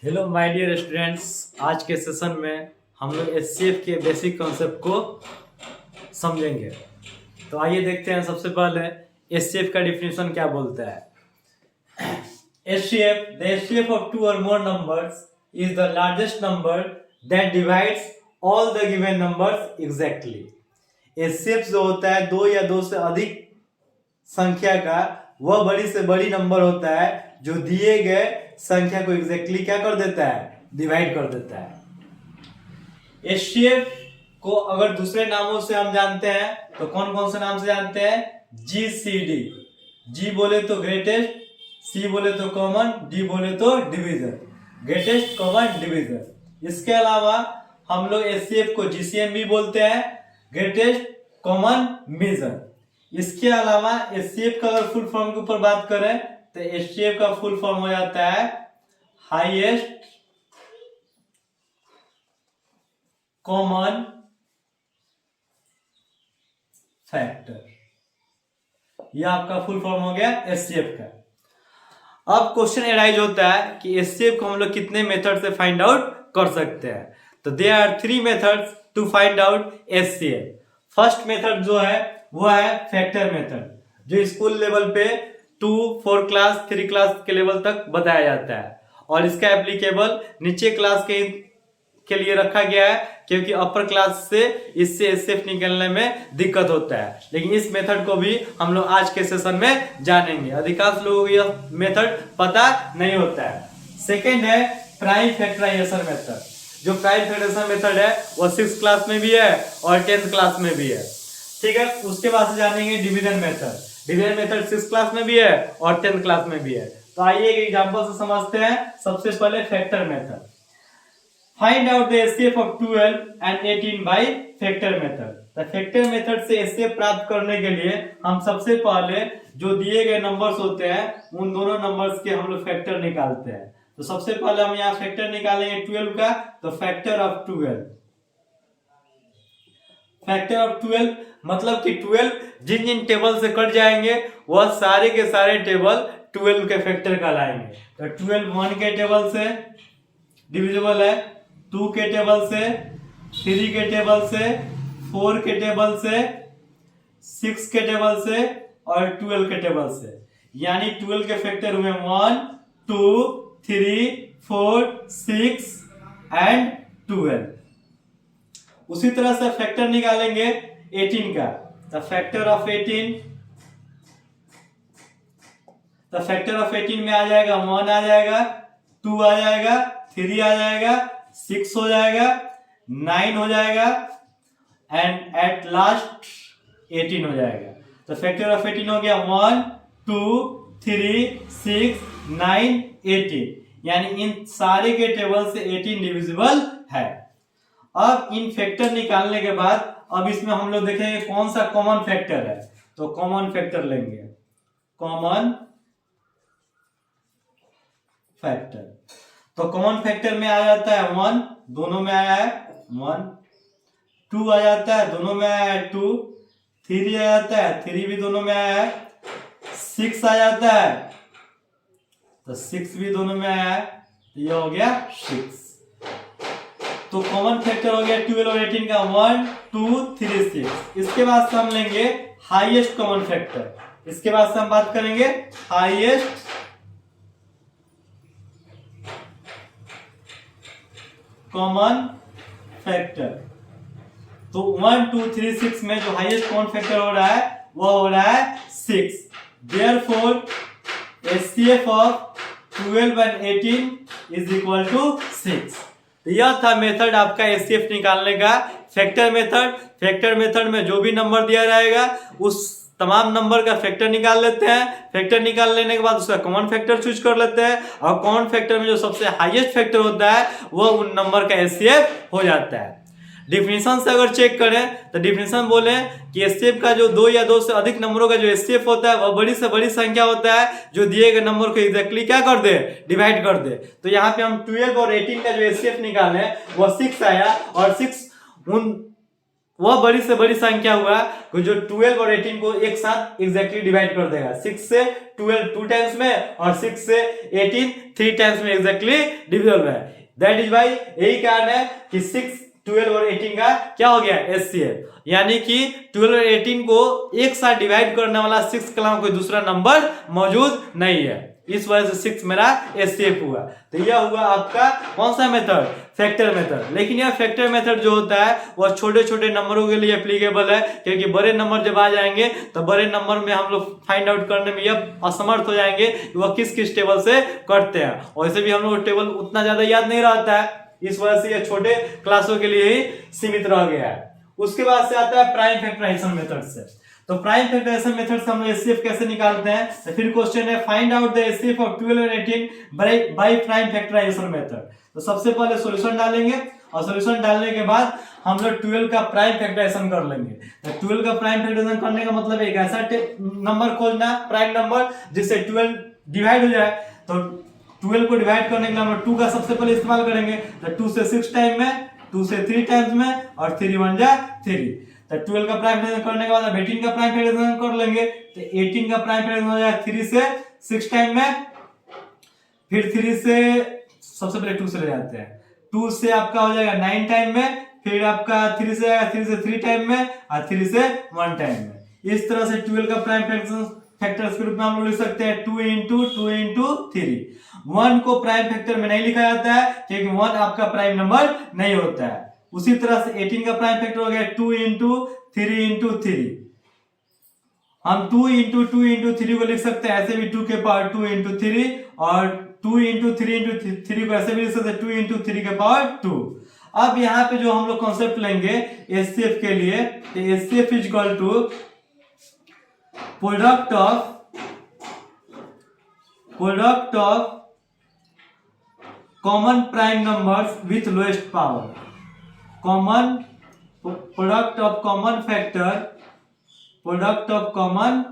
Hello my dear students. आज के session में हम लोग एचसीएफ के बेसिक कॉन्सेप्ट को समझेंगे। तो आइए देखते हैं। सबसे पहले एचसीएफ का डिफिनेशन क्या बोलता है। HCF, the HCF of two or more numbers is the largest number that divides all the given numbers exactly. HCF जो होता है दो या दो से अधिक संख्या का, वह बड़ी से बड़ी नंबर होता है जो दिए गए संख्या को एग्जैक्टली क्या कर देता है, डिवाइड कर देता है। एचसीएफ को अगर दूसरे नामों से हम जानते हैं तो कौन कौन से नाम से जानते हैं? जीसीडी। जी बोले तो ग्रेटेस्ट, सी बोले तो कॉमन, डी बोले तो डिवीजन, ग्रेटेस्ट कॉमन डिवीजन। इसके अलावा हम लोग एचसीएफ को जीसीएम भी बोलते हैं, ग्रेटेस्ट कॉमन मीजर। इसके अलावा एचसीएफ का अगर फुल फॉर्म के ऊपर बात करें तो एचसीएफ का फुल फॉर्म हो जाता है हाईएस्ट कॉमन फैक्टर। यह आपका फुल फॉर्म हो गया एचसीएफ का। अब क्वेश्चन एराइज होता है कि एचसीएफ को हम लोग कितने मेथड से फाइंड आउट कर सकते हैं। तो there are 3 methods to find out HCF. First method जो है वो है फैक्टर मेथड, जो स्कूल लेवल पे 2, 4 क्लास 3 क्लास के लेवल तक बताया जाता है और इसका एप्लीकेबल नीचे क्लास के लिए रखा गया है क्योंकि अपर क्लास से इससे एचसीएफ निकलने में दिक्कत होता है। लेकिन इस मेथड को भी हम लोग आज के सेशन में जानेंगे। अधिकांश लोगों को यह मेथड पता नहीं होता है। सेकेंड है प्राइम फैक्टराइजेशन मेथड। जो प्राइम फैक्टराइजेशन मेथड है वह 6th क्लास में भी है और 10th क्लास में भी है, ठीक है। उसके बाद से जानेंगे division method. Division method 6th class में भी है और 10th क्लास में भी है। तो आइए एक एग्जांपल से समझते हैं। सबसे पहले factor method. Find out the HCF of 12 and 18 by factor method. तो फैक्टर मेथड से एचसीएफ प्राप्त करने के लिए हम सबसे पहले जो दिए गए नंबर्स होते हैं उन दोनों नंबर्स के हम लोग फैक्टर निकालते हैं। तो सबसे पहले हम यहाँ फैक्टर निकालेंगे 12 का, तो फैक्टर ऑफ 12। फैक्टर ऑफ 12 मतलब कि 12 जिन जिन टेबल से कट जाएंगे वह सारे के सारे टेबल 12 के फैक्टर कहलाएंगे। तो 12 1 के टेबल से डिविजिबल है, 2 के टेबल से, 3 के टेबल से, 4 के टेबल से, 6 के टेबल से और 12 के टेबल से। यानी 12 के फैक्टर हुए 1, 2, 3, 4, 6 एंड 12। उसी तरह से फैक्टर निकालेंगे 18 का। तो फैक्टर ऑफ 18, तो फैक्टर ऑफ 18 में आ जाएगा 1 आ जाएगा, 2 आ जाएगा, 3 आ जाएगा, 6 हो जाएगा, 9 हो जाएगा एंड एट लास्ट 18 हो जाएगा। तो फैक्टर ऑफ 18 हो गया 1, 2, 3, 6, 9, 18। यानी इन सारे के टेबल से 18 डिविजिबल है। अब इन फैक्टर निकालने के बाद अब इसमें हम लोग देखेंगे कौन सा कॉमन फैक्टर है। तो कॉमन फैक्टर लेंगे, कॉमन फैक्टर। तो कॉमन फैक्टर में आ जाता है 1, दोनों में आया है 1, 2 आ जाता है, दोनों में आया है 2, 3 आ जाता है, 3 भी दोनों में आया है, 6 आ जाता है, तो 6 भी दोनों में आया है, तो ये हो गया 6। तो कॉमन फैक्टर हो गया 12 और 18 का 1, 2, 3, 6। इसके बाद से हम लेंगे हाईएस्ट कॉमन फैक्टर। इसके बाद से हम बात करेंगे हाईएस्ट कॉमन फैक्टर। तो 1, 2, 3, 6 में जो हाईएस्ट कॉमन फैक्टर हो रहा है वो हो रहा है 6। Therefore HCF of 12 and 18 is equal to 6। तो यह था मेथड आपका एचसीएफ निकालने का, फैक्टर मेथड। फैक्टर मेथड में जो भी नंबर दिया रहेगा उस तमाम नंबर का फैक्टर निकाल लेते हैं। फैक्टर निकाल लेने के बाद उसका कॉमन फैक्टर चूज कर लेते हैं और कॉमन फैक्टर में जो सबसे हाईएस्ट फैक्टर होता है वो उन नंबर का एचसीएफ हो जाता है। डिफिनेशन से अगर चेक करें तो डिफिनेशन बोले कि एचसीएफ का जो 2 या 2 से अधिक नंबरों का जो एचसीएफ होता है वह बड़ी से बड़ी संख्या होता है जो दिए गए नंबर को एग्जैक्टली क्या कर दे, डिवाइड कर दे। तो यहाँ पे हम 12 और 18 का जो एचसीएफ निकाले वह 6 आया और 6 वह बड़ी से बड़ी संख्या हुआ जो 12 और 18 को एक साथ एग्जैक्टली डिवाइड कर देगा। 6 से 12 2 टाइम्स में और 6 से 18 3 टाइम्स में एग्जैक्टली डिविजिबल है। दैट इज वाई यही कारण है कि 6 12 और 18 का क्या हो गया एचसीएफ, यानी कि 12 और 18 को एक साथ डिवाइड करने वाला 6 के अलावा कोई दूसरा नंबर मौजूद नहीं है। इस वजह से 6 मेरा एचसीएफ हुआ। तो यह हुआ आपका कौन सा मेथड, फैक्टर मेथड। लेकिन यह फैक्टर मेथड जो होता है वह छोटे छोटे नंबरों के लिए एप्लीकेबल है, क्योंकि बड़े नंबर जब आ जाएंगे तो बड़े नंबर में हम लोग फाइंड आउट करने में यह असमर्थ हो जाएंगे कि वह किस किस टेबल से कटते हैं। वैसे भी हम लोग टेबल उतना ज्यादा याद नहीं रहता है, इस वजह से यह छोटे क्लासों के लिए ही सीमित रह गया है। उसके बाद से आता है प्राइम फैक्टराइजेशन मेथड से। तो प्राइम फैक्टराइजेशन मेथड से हम लोग एचसीएफ कैसे निकालते हैं, तो फिर क्वेश्चन है find out the HCF of 12 और 18 बाय प्राइम फैक्टराइजेशन मेथड। तो सबसे पहले सॉल्यूशन डालेंगे और सॉल्यूशन डालने के बाद हम लोग 12 का प्राइम फैक्टराइजेशन कर लेंगे। तो 12 का प्राइम फैक्टराइजेशन करने का मतलब एक ऐसा नंबर खोजना, प्राइम नंबर, जिससे 12 डिवाइड हो जाए। तो 12 को डिवाइड करने के लिए हम 2 का सबसे पहले इस्तेमाल करेंगे। तो 2 से 6 टाइम में, 2 से 3 टाइम्स में और 3 1 जा 3। तो 12 का प्राइम फैक्टराइजेशन करने के बाद 18 का प्राइम फैक्टराइजेशन कर लेंगे। तो 18 का प्राइम फैक्टराइजेशन हो जाएगा 3 से 6 टाइम में, फिर 3 से सबसे पहले 2 से ले जाते हैं, 2 से आपका हो जाएगा 9 टाइम में, फिर आपका 3 से आएगा 3 से 3 टाइम में और 3 से 1 टाइम में। इस तरह से 12 का प्राइम फैक्टर्स के रूप में हम लोग लिख सकते हैं 2 into 2 into 3। 1 को प्राइम फैक्टर में नहीं लिखा जाता है क्योंकि 1 आपका प्राइम नंबर नहीं होता है। उसी तरह से 18 का प्राइम फैक्टर हो गया 2 into 3 into 3। हम 2 into 2 into 3 को लिख सकते हैं ऐसे भी 2 के पावर 2 into 3, और 2 into 3 into 3 को ऐसे भी लिख सकते हैं 2 into 3 के पावर 2। अब यहाँ पे जो हम लोग कॉन्सेप्ट लेंगे एचसीएफ के लिए, HCF is equal to product of common prime numbers with lowest power, common product of common factor, product of common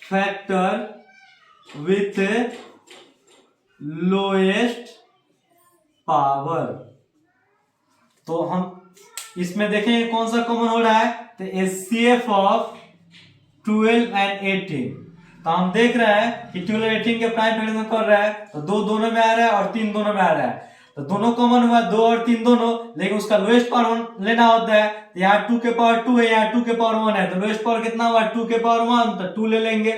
factor with lowest power. तो हम इसमें देखेंगे कौन सा कॉमन हो रहा है, तो एचसीएफ ऑफ 12 and 18। तो हम देख रहे हैं कि 12 और 18 के प्राइम फैक्टराइजेशन कर रहा है, तो 2 दोनों में आ रहा है और 3 दोनों में आ रहा है। तो दोनों कॉमन हुआ 2 और 3 दोनों, लेकिन उसका लोएस्ट पावर लेना होता है। यहाँ 2 के पावर 2 है, यहाँ 2 के पावर 1 है, तो लोएस्ट पावर कितना हुआ 2 के पावर 1, तो 2 ले लेंगे।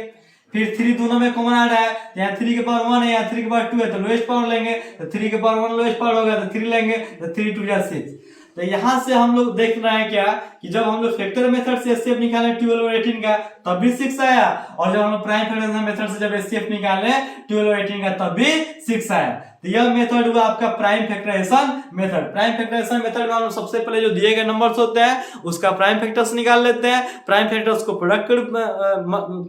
फिर 3 दोनों में कॉमन आ रहा है, यहाँ 3 के पावर 1 है, यहाँ 3 के पावर 2 है, तो लोएस्ट पावर लेंगे। तो 3 के पावर 1 लोएस्ट पावर हो गया, तो 3 लेंगे, तो 3 2 जा 6। तो यहाँ से हम लोग देख रहे हैं क्या कि जब हम लोग फैक्टर मेथड से एचसीएफ निकाले 12 और 18 का तब भी 6 आया, और जब हम लोग प्राइम फैक्टराइजेशन मेथड से जब एचसीएफ निकाले 12 और 18 का तब भी 6 आया। तो यह मेथड हुआ आपका prime factorisation method. Prime factorisation method में हम लोग सबसे पहले जो दिए गए नंबर्स होते हैं उसका प्राइम फैक्टर्स निकाल लेते हैं। प्राइम फैक्टर्स को प्रोडक्ट के रूप में,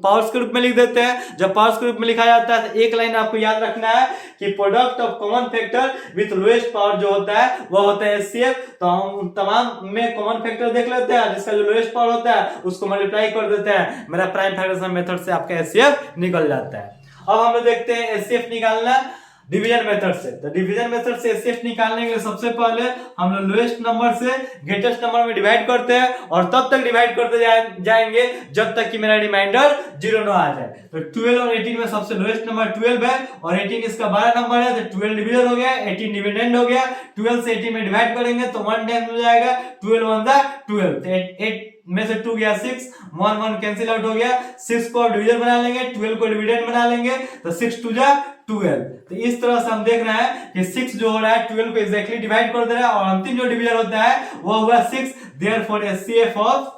पावर्स के रूप में लिख देते हैं। जब पावर्स के रूप में लिखा जाता है तो एक लाइन आपको याद रखना है कि product of common factor with lowest power जो होता है वह होता है एचसीएफ। तो हम तमाम में कॉमन फैक्टर देख लेते हैं, जिसका जो लोएस्ट पावर होता है उसको मल्टीप्लाई कर देते हैं, मेरा प्राइम फैक्टराइजेशन मेथड से आपका एचसीएफ निकल जाता है। अब हम लोग देखते हैं एचसीएफ निकालना डिवीजन मेथड से। तो डिवीजन मेथड से एचसीएफ निकालने के लिए सबसे पहले हम लोग लोएस्ट नंबर से ग्रेटेस्ट नंबर में डिवाइड करते हैं, और तब तक डिवाइड करते जाएंगे जब तक कि मेरा रिमाइंडर 0 ना आ जाए। तो 12 और 18 में सबसे लोएस्ट नंबर 12 है, और 18 इसका 12 नंबर है, तो 12 डिवीजन हो गया, 18 डिविडेंड हो गया। 12 से 18 में डिवाइड करेंगे तो 1 टाइम हो जाएगा, 12 1 जा 12। तो 8 में से 2 गया 6, 1 1 कैंसिल आउट हो गया। 6 को डिवीजन बना लेंगे, 12 को डिविडेंड बना लेंगे, तो 6 2 जा 12। तो इस तरह से हम देख रहे हैं कि 6 जो हो रहा है 12 को एग्जैक्टली डिवाइड कर दे रहा है, और अंतिम जो डिवीजन होता है वो हुआ 6। Therefore HCF of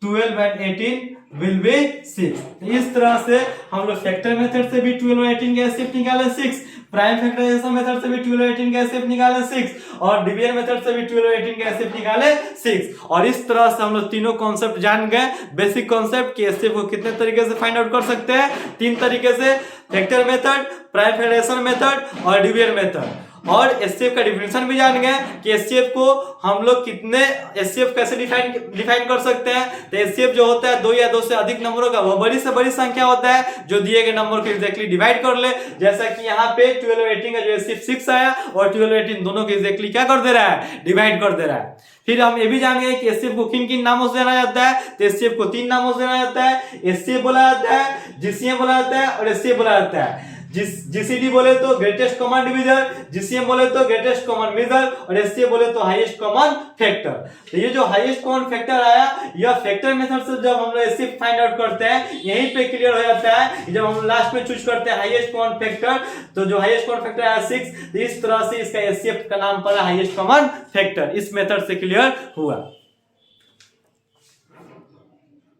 12 and 18 will be 6। तो इस तरह से हम लोग फैक्टर मेथड से भी 12 और 18 का एचसीएफ निकाले 6, प्राइम फैक्टराइजेशन मेथड से भी 12 और 18 का एचसीएफ निकाले 6, और डिवीजन मेथड से भी 12 और 18 का एचसीएफ निकाले 6। और इस तरह से हम लोग तीनों कॉन्सेप्ट जान गए, बेसिक कॉन्सेप्ट कि एचसीएफ को कितने तरीके से फाइंड आउट कर सकते हैं। 3 तरीके से, factor method, prime factorisation method और डिवीजन मेथड। और एचसीएफ का डिफिनेशन भी जान गए कि एचसीएफ को हम लोग कितने एचसीएफ कैसे डिफाइन कर सकते हैं। तो एचसीएफ जो होता है 2 या 2 से अधिक नंबरों का वो बड़ी से बड़ी संख्या होता है जो दिए गए नंबर को एग्जैक्टली डिवाइड कर ले। जैसा कि यहाँ पे 12 और 18 का जो एचसीएफ 6 आया और 12 और 18 दोनों को एग्जैक्टली क्या कर दे रहा है, डिवाइड कर दे रहा है। फिर हम ये भी जानेंगे कि एचसीएफ को किन किन नामों से जाना जाता है। तो एचसीएफ को 3 नामों से जाना जाता है, एचसीएफ बोला जाता है, जीसीएम बोला जाता है और एचसीएफ बोला जाता है। जीसीडी बोले तो ग्रेटेस्ट कॉमन डिवीजर, जीसीएम बोले तो ग्रेटेस्ट कॉमन मेजर और एचसीएफ बोले तो हाईएस्ट कॉमन फैक्टर। तो ये जो हाईएस्ट कॉमन फैक्टर आया, यह फैक्टर मेथड से जब हम लोग एचसीएफ फाइंड आउट करते हैं यहीं पे क्लियर हो जाता है। जब हम लास्ट में चूज करते हैं हाईएस्ट कॉमन फैक्टर, तो जो हाईएस्ट कॉमन फैक्टर आया 6, तो इस तरह से इसका एचसीएफ का नाम पड़ा हाईएस्ट कॉमन फैक्टर। इस मेथड से क्लियर हुआ।